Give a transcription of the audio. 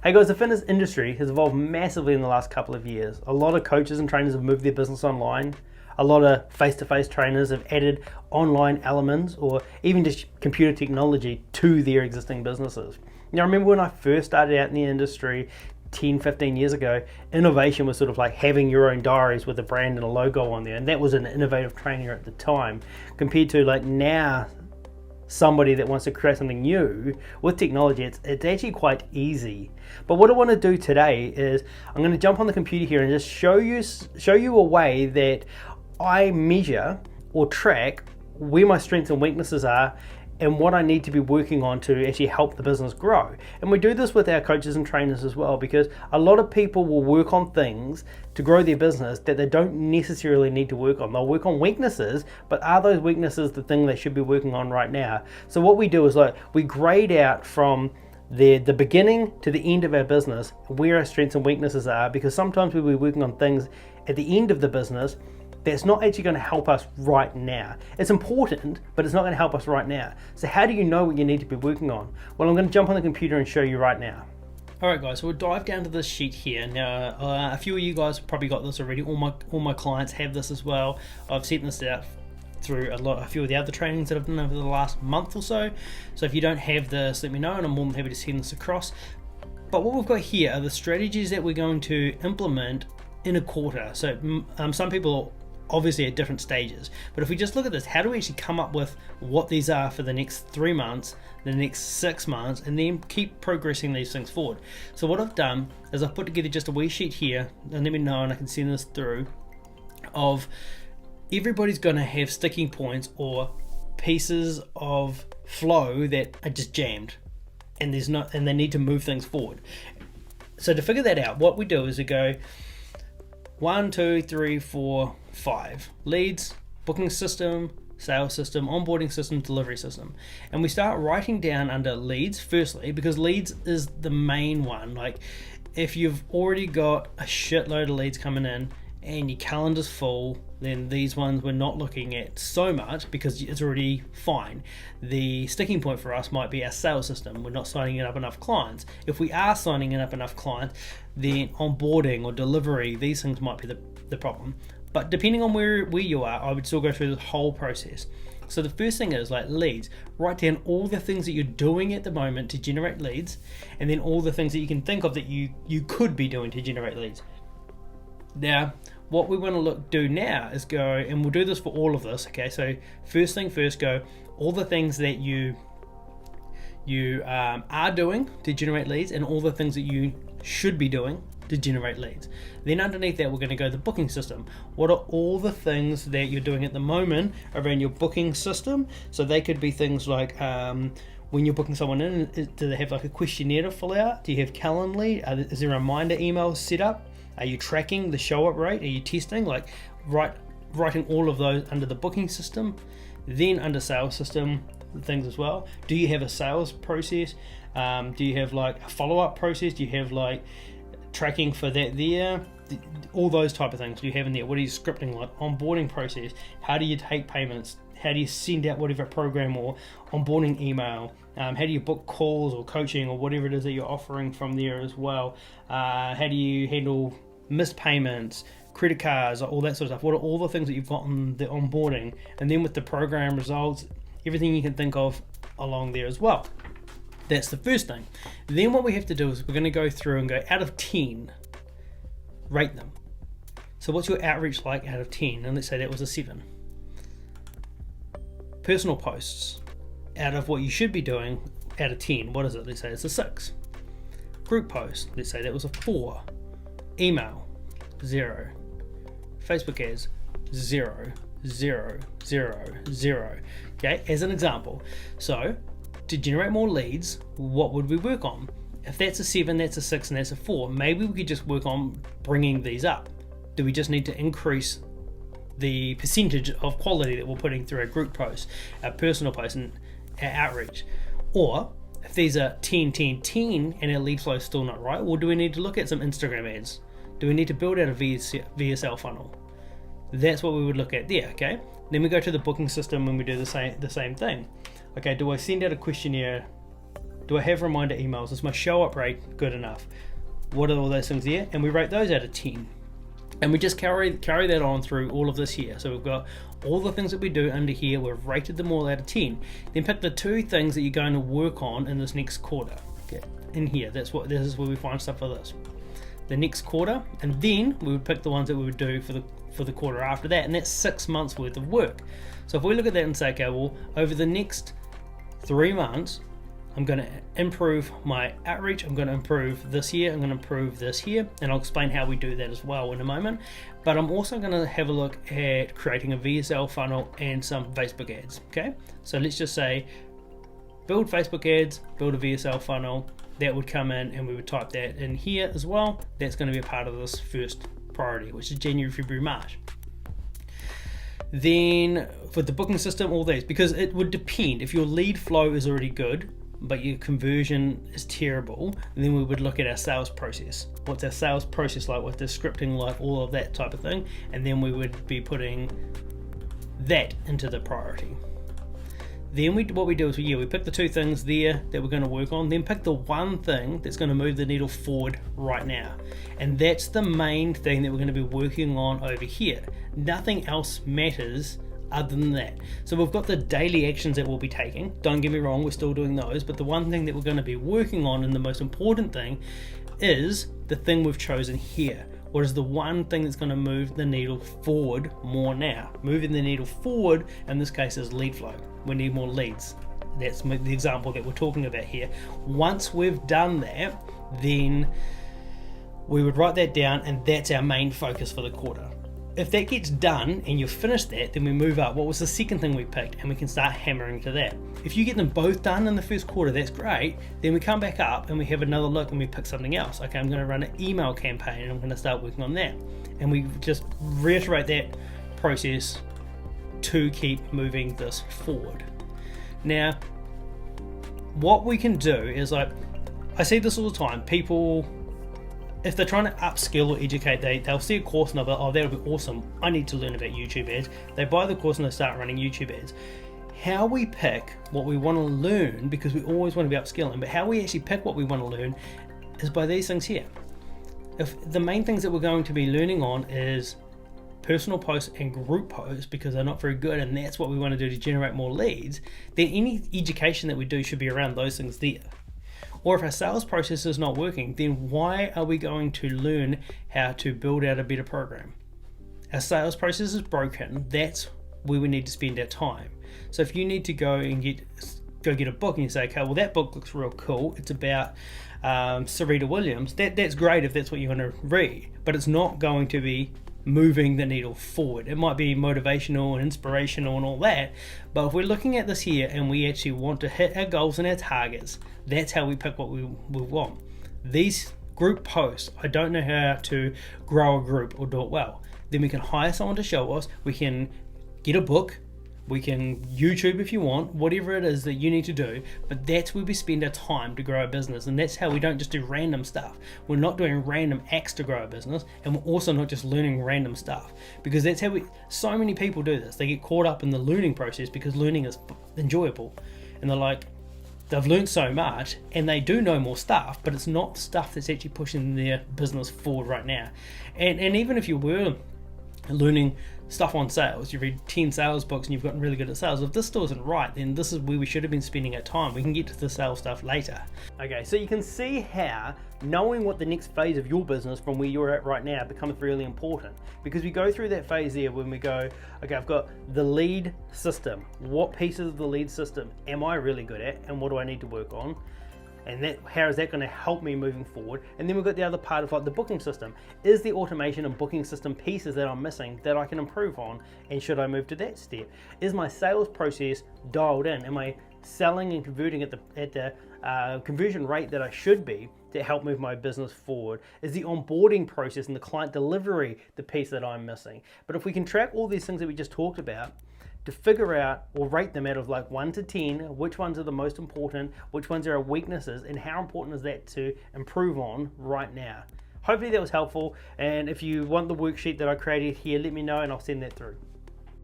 Hey guys, the fitness industry has evolved massively in the last couple of years. A lot of coaches and trainers have moved their business online. A lot of face-to-face trainers have added online elements or even just computer technology to their existing businesses. Now, I remember when I first started out in the industry 10, 15 years ago, innovation was sort of like having your own diaries with a brand and a logo on there, and that was an innovative trainer at the time, compared to like now, somebody that wants to create something new with technology, it's actually quite easy. But what I want to do today is I'm going to jump on the computer here and just show you a way that I measure or track where my strengths and weaknesses are and what I need to be working on to actually help the business grow. And we do this with our coaches and trainers as well, because a lot of people will work on things to grow their business that they don't necessarily need to work on. They'll work on weaknesses, but are those weaknesses the thing they should be working on right now? So what we do is like we grade out from the beginning to the end of our business where our strengths and weaknesses are, because sometimes we'll be working on things at the end of the business that's not actually going to help us right now. It's important, but it's not going to help us right now. So how do you know what you need to be working on? Well, I'm going to jump on the computer and show you right now. Alright guys, so we'll dive down to this sheet here. Now, a few of you guys have probably got this already. All my clients have this as well. I've sent this out through a few of the other trainings that I've done over the last month or so. So if you don't have this, let me know and I'm more than happy to send this across. But what we've got here are the strategies that we're going to implement in a quarter. So some people obviously at different stages, but if we just look at this, how do we actually come up with what these are for the next 3 months, the next 6 months, and then keep progressing these things forward? So what I've done is I've put together just a wee sheet here, and let me know and I can send this through, of everybody's going to have sticking points or pieces of flow that are just jammed and they need to move things forward. So to figure that out, what we do is we go 1, 2, 3, 4, 5 leads, booking system, sales system, onboarding system, delivery system, and we start writing down under leads firstly, because leads is the main one. Like if you've already got a shitload of leads coming in and your calendar's full, then these ones we're not looking at so much because it's already fine. The sticking point for us might be our sales system. We're not signing up enough clients. If we are signing up enough clients, then onboarding or delivery, these things might be the problem. But depending on where you are, I would still go through the whole process. So the first thing is like leads. Write down all the things that you're doing at the moment to generate leads, and then all the things that you can think of that you could be doing to generate leads. Now, what we want to do now is go, and we'll do this for all of this, okay? So first thing first, go all the things that you are doing to generate leads and all the things that you should be doing to generate leads. Then underneath that, we're going to go the booking system. What are all the things that you're doing at the moment around your booking system? So they could be things like when you're booking someone in, do they have like a questionnaire to fill out? Do you have Calendly? Is there a reminder email set up? Are you tracking the show up rate? Are you testing? Like writing all of those under the booking system. Then under sales system things as well. Do you have a sales process? Do you have like a follow-up process? Do you have like tracking for that there? All those type of things do you have in there. What are you scripting, like onboarding process? How do you take payments? How do you send out whatever program or onboarding email? How do you book calls or coaching or whatever it is that you're offering from there as well? How do you handle missed payments, credit cards, all that sort of stuff? What are all the things that you've got on the onboarding? And then with the program results, everything you can think of along there as well. That's the first thing. Then what we have to do is we're going to go through and go out of 10, rate them. So what's your outreach like out of 10? And let's say that was a 7. Personal posts, out of what you should be doing, out of 10, what is it? Let's say it's a 6. Group posts, let's say that was a 4. Email, 0. Facebook ads, 0, 0, 0, 0. Okay, as an example. So to generate more leads, what would we work on? If that's a 7, that's a 6, and that's a 4, maybe we could just work on bringing these up. Do we just need to increase the percentage of quality that we're putting through our group posts, our personal posts, and our outreach? Or if these are 10, 10, 10, and our lead flow is still not right, well, do we need to look at some Instagram ads? Do we need to build out a VSL funnel? That's what we would look at there, okay? Then we go to the booking system and we do the same thing. Okay, do I send out a questionnaire Do I have reminder emails? Is my show up rate good enough? What are all those things there? And we rate those out of 10. And we just carry that on through all of this here. So we've got all the things that we do under here, we've rated them all out of 10. Then pick the 2 things that you're going to work on in this next quarter. Okay, in here, this is where we find stuff for this. The next quarter, and then we would pick the ones that we would do for the quarter after that, and that's 6 months worth of work. So if we look at that and say, okay, well, over the next 3 months, I'm going to improve my outreach, I'm going to improve this here, I'm going to improve this here, and I'll explain how we do that as well in a moment. But I'm also going to have a look at creating a VSL funnel and some Facebook ads. Okay, so let's just say build Facebook ads, build a VSL funnel. That would come in, and we would type that in here as well. That's going to be a part of this first priority, which is January, February, March. Then for the booking system, all these, because it would depend. If your lead flow is already good but your conversion is terrible, then we would look at our sales process. What's our sales process like? What's the scripting like? All of that type of thing. And then we would be putting that into the priority. Then what we do is we pick the 2 things there that we're going to work on, then pick the one thing that's going to move the needle forward right now. And that's the main thing that we're going to be working on over here. Nothing else matters other than that. So we've got the daily actions that we'll be taking. Don't get me wrong, we're still doing those, but the one thing that we're going to be working on, and the most important thing, is the thing we've chosen here. What is the one thing that's going to move the needle forward more now? Moving the needle forward, in this case, is lead flow. We need more leads. That's the example that we're talking about here. Once we've done that, then we would write that down, and that's our main focus for the quarter. If that gets done and you've finished that, then we move up. What was the second thing we picked? And we can start hammering to that. If you get them both done in the first quarter, that's great. Then we come back up and we have another look and we pick something else. Okay, I'm going to run an email campaign and I'm going to start working on that. And we just reiterate that process to keep moving this forward. Now, what we can do is, like, I see this all the time. People, if they're trying to upskill or educate, they'll see a course and they'll be, oh, that'll be awesome, I need to learn about YouTube ads. They buy the course and they start running YouTube ads. How we pick what we want to learn, because we always want to be upskilling, but how we actually pick what we want to learn is by these things here. If the main things that we're going to be learning on is personal posts and group posts, because they're not very good, and that's what we want to do to generate more leads, then any education that we do should be around those things there. Or if our sales process is not working, then why are we going to learn how to build out a better program? Our sales process is broken. That's where we need to spend our time. So if you need to go get a book and you say, okay, well, that book looks real cool, it's about Sarita Williams, that's great if that's what you want to read, but it's not going to be moving the needle forward. It might be motivational and inspirational and all that, but if we're looking at this here and we actually want to hit our goals and our targets, that's how we pick what we want. These group posts, I don't know how to grow a group or do it well. Then we can hire someone to show us, we can get a book, we can YouTube if you want, whatever it is that you need to do, but that's where we spend our time to grow our business. And that's how we don't just do random stuff. We're not doing random acts to grow our business, and we're also not just learning random stuff, because that's how so many people do this. They get caught up in the learning process because learning is enjoyable, and they're like, they've learned so much and they do know more stuff, but it's not stuff that's actually pushing their business forward right now. And even if you were learning stuff on sales, you read 10 sales books and you've gotten really good at sales, if this still isn't right, then this is where we should have been spending our time. We can get to the sales stuff later. Okay, so you can see how knowing what the next phase of your business from where you're at right now becomes really important, because we go through that phase there when we go, okay, I've got the lead system. What pieces of the lead system am I really good at, and what do I need to work on? And how is that going to help me moving forward? And then we've got the other part of, like, the booking system. Is the automation and booking system pieces that I'm missing that I can improve on? And should I move to that step? Is my sales process dialed in? Am I selling and converting at the conversion rate that I should be to help move my business forward? Is the onboarding process and the client delivery the piece that I'm missing? But if we can track all these things that we just talked about, to figure out or rate them out of like 1 to 10, which ones are the most important, which ones are our weaknesses, and how important is that to improve on right now. Hopefully that was helpful, and if you want the worksheet that I created here, let me know and I'll send that through.